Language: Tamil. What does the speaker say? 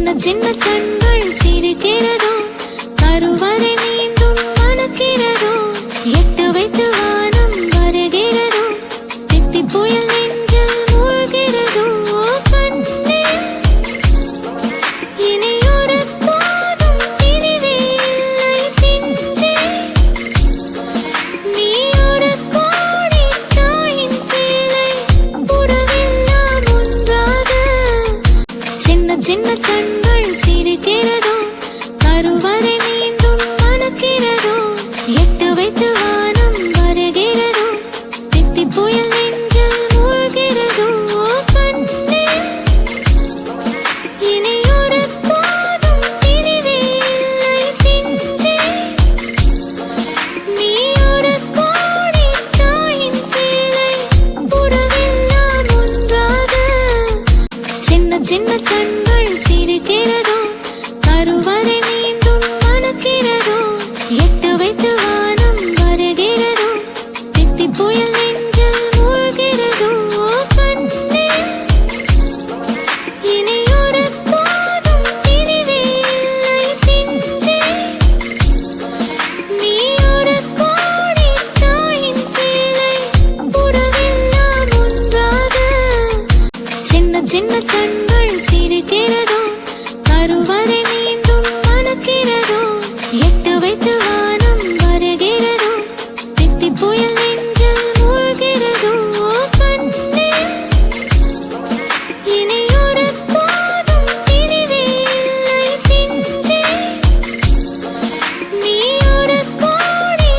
சின்ன கண்கள் சிரிக்கிறதோ, கருவறை மீண்டும் மணக்கிறதோ, எட்டு வைத்து வானம் வருகிறதோ, தித்தி புயல் நெஞ்சில் மூழ்கிறதோ. கண்ணே இனியொரு போதும் பிரிவே இல்லை பிஞ்சே, நீ ஒரு கோடி தாயின் பிள்ளை, உறவெல்லாம் ஒன்றாக. சின்ன சின்ன கண்கள் சிரிக்கிறதோ, கருவறை